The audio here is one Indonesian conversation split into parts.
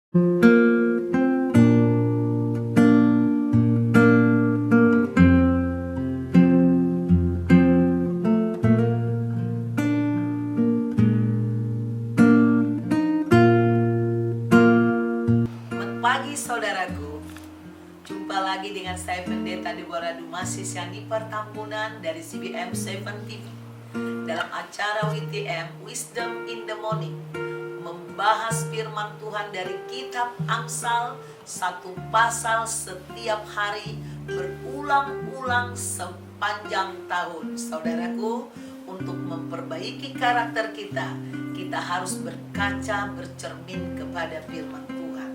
Selamat pagi saudaraku. Jumpa lagi dengan saya Pendeta Deborah Dumasis Yani Pertambunan dari CBM 7 TV dalam acara WTM Wisdom in the Morning, membahas firman Tuhan dari kitab Amsal, satu pasal setiap hari berulang-ulang sepanjang tahun. Saudaraku, untuk memperbaiki karakter kita, kita harus berkaca, bercermin kepada firman Tuhan.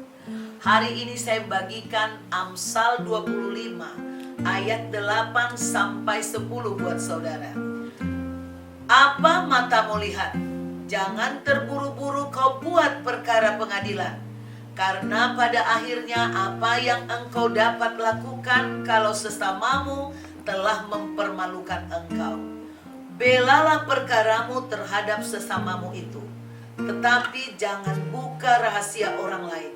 Hari ini saya bagikan Amsal 25 ayat 8 sampai 10 buat saudara. Apa matamu lihat? Jangan terburu-buru kau buat perkara pengadilan. Karena pada akhirnya apa yang engkau dapat lakukan kalau sesamamu telah mempermalukan engkau. Belalah perkaramu terhadap sesamamu itu, tetapi jangan buka rahasia orang lain,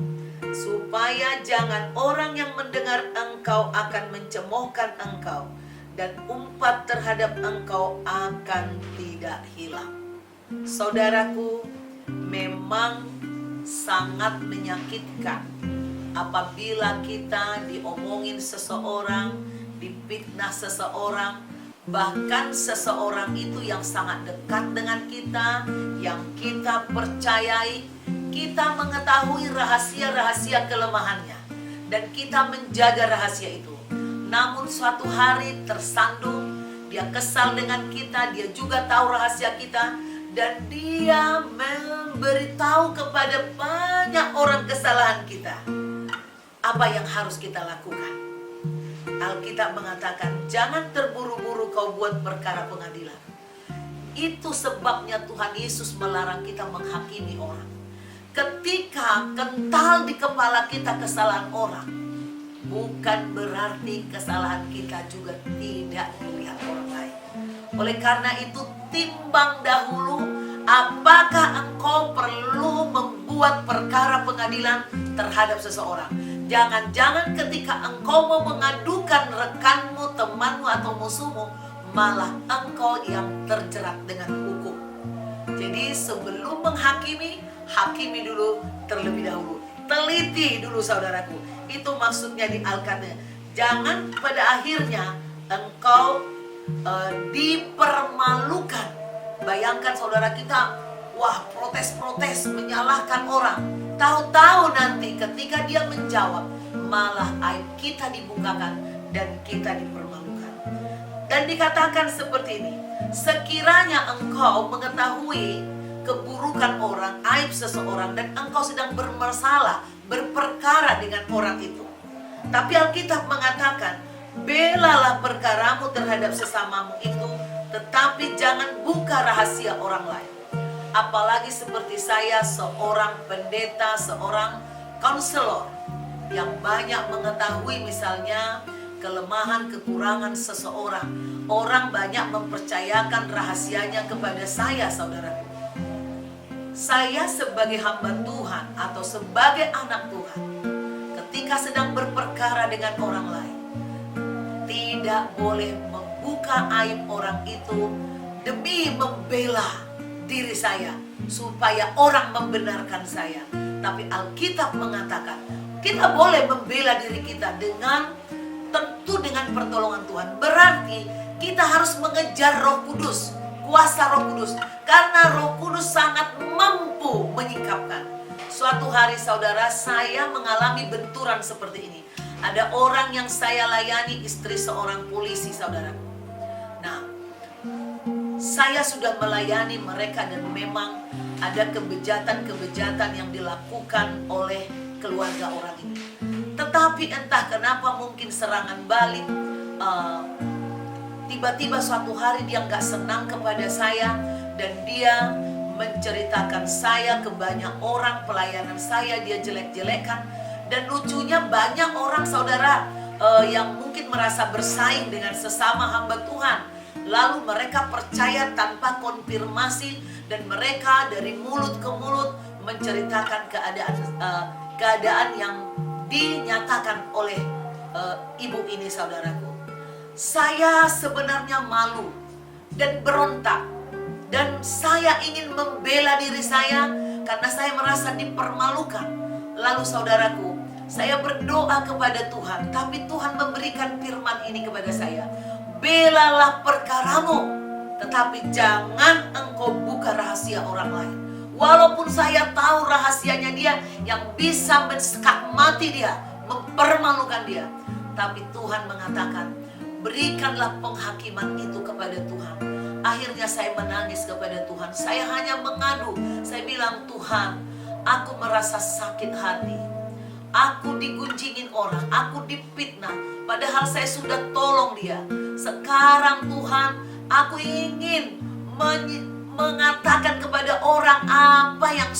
supaya jangan orang yang mendengar engkau akan mencemoohkan engkau, dan umpat terhadap engkau akan tidak hilang. Saudaraku, memang sangat menyakitkan apabila kita diomongin seseorang, difitnah seseorang, bahkan seseorang itu yang sangat dekat dengan kita, yang kita percayai. Kita mengetahui rahasia-rahasia kelemahannya dan kita menjaga rahasia itu. Namun suatu hari tersandung, dia kesal dengan kita, dia juga tahu rahasia kita, dan dia memberitahu kepada banyak orang kesalahan kita. Apa yang harus kita lakukan? Alkitab mengatakan, jangan terburu-buru kau buat perkara pengadilan. Itu sebabnya Tuhan Yesus melarang kita menghakimi orang. Ketika kental di kepala kita kesalahan orang, bukan berarti kesalahan kita juga tidak dilihat orang lain. Oleh karena itu, timbang dahulu apakah engkau perlu membuat perkara pengadilan terhadap seseorang. Jangan-jangan ketika engkau mau mengadukan rekanmu, temanmu atau musuhmu, malah engkau yang terjerat dengan hukum. Jadi sebelum menghakimi, hakimi dulu terlebih dahulu. Teliti dulu saudaraku. Itu maksudnya di Alkitab. Jangan pada akhirnya engkau dipermalukan. Bayangkan saudara kita, wah, protes-protes, menyalahkan orang. Tahu-tahu nanti ketika dia menjawab, malah aib kita dibukakan dan kita dipermalukan. Dan dikatakan seperti ini, sekiranya engkau mengetahui keburukan orang, aib seseorang, dan engkau sedang bermasalah, berperkara dengan orang itu, tapi Alkitab mengatakan, belalah perkaramu terhadap sesamamu itu, tetapi jangan buka rahasia orang lain. Apalagi seperti saya, seorang pendeta, seorang konselor yang banyak mengetahui misalnya kelemahan, kekurangan seseorang. Orang banyak mempercayakan rahasianya kepada saya, saudara. Saya sebagai hamba Tuhan atau sebagai anak Tuhan, ketika sedang berperkara dengan orang lain, tidak boleh membuka aib orang itu demi membela diri saya supaya orang membenarkan saya. Tapi Alkitab mengatakan kita boleh membela diri kita tentu dengan pertolongan Tuhan. Berarti kita harus mengejar Roh Kudus, kuasa Roh Kudus, karena Roh Kudus sangat mampu menyingkapkan. Suatu hari saudara, saya mengalami benturan seperti ini. Ada orang yang saya layani, istri seorang polisi, saudara. Nah, saya sudah melayani mereka dan memang ada kebejatan-kebejatan yang dilakukan oleh keluarga orang ini. Tetapi entah kenapa mungkin serangan balik, tiba-tiba suatu hari dia gak senang kepada saya dan dia menceritakan saya ke banyak orang, pelayanan saya dia jelek-jelekan. Dan lucunya banyak orang saudara yang mungkin merasa bersaing dengan sesama hamba Tuhan. Lalu mereka percaya tanpa konfirmasi dan mereka dari mulut ke mulut menceritakan keadaan keadaan yang dinyatakan oleh ibu ini, saudaraku. Saya sebenarnya malu dan berontak, dan saya ingin membela diri saya karena saya merasa dipermalukan. Lalu saudaraku, saya berdoa kepada Tuhan, tapi Tuhan memberikan firman ini kepada saya. Belalah perkaramu, tetapi jangan engkau buka rahasia orang lain. Walaupun saya tahu rahasianya dia yang bisa mensekak mati dia, mempermalukan dia, tapi Tuhan mengatakan, berikanlah penghakiman itu kepada Tuhan. Akhirnya saya menangis kepada Tuhan. Saya hanya mengadu. Saya bilang, Tuhan, aku merasa sakit hati. Aku digunjingin orang, aku difitnah. Padahal saya sudah tolong dia. Sekarang Tuhan, aku ingin mengatakan kepada orang apa yang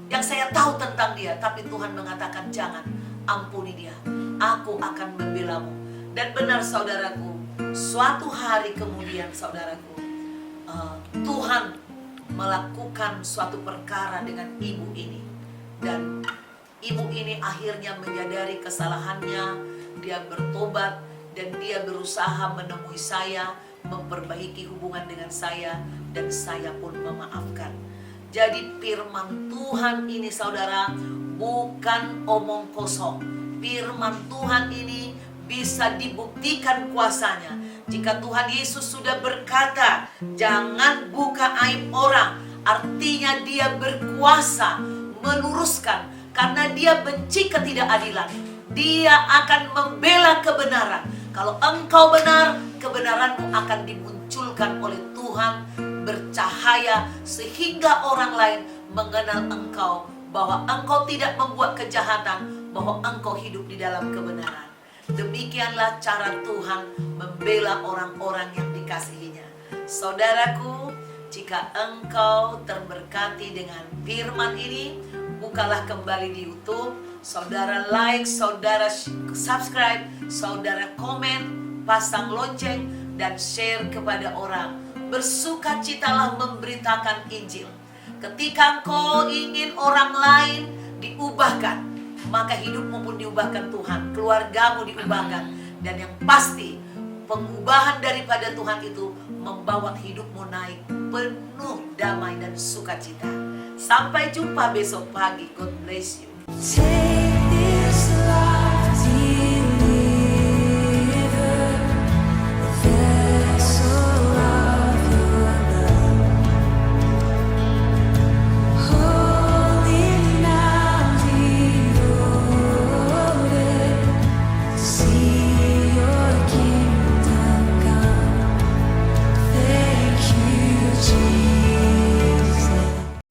yang saya tahu tentang dia. Tapi Tuhan mengatakan, jangan, ampuni dia. Aku akan membelamu. Dan benar saudaraku, suatu hari kemudian saudaraku, Tuhan melakukan suatu perkara dengan ibu ini. Dan ibu ini akhirnya menyadari kesalahannya. Dia bertobat dan dia berusaha menemui saya, memperbaiki hubungan dengan saya, dan saya pun memaafkan. Jadi firman Tuhan ini saudara, bukan omong kosong. Firman Tuhan ini bisa dibuktikan kuasanya. Jika Tuhan Yesus sudah berkata, jangan buka aib orang, artinya dia berkuasa meluruskan. Karena dia benci ketidakadilan, dia akan membela kebenaran. Kalau engkau benar, kebenaranmu akan dimunculkan oleh Tuhan, bercahaya sehingga orang lain mengenal engkau, bahwa engkau tidak membuat kejahatan, bahwa engkau hidup di dalam kebenaran. Demikianlah cara Tuhan membela orang-orang yang dikasihinya. Saudaraku, jika engkau terberkati dengan firman ini, bukalah kembali di YouTube. Saudara like, saudara subscribe, saudara komen, pasang lonceng, dan share kepada orang. Bersukacitalah memberitakan Injil. Ketika engkau ingin orang lain diubahkan, maka hidupmu pun diubahkan Tuhan, keluargamu diubahkan. Dan yang pasti, pengubahan daripada Tuhan itu membawa hidupmu naik penuh damai dan sukacita. Sampai jumpa besok pagi. God bless you.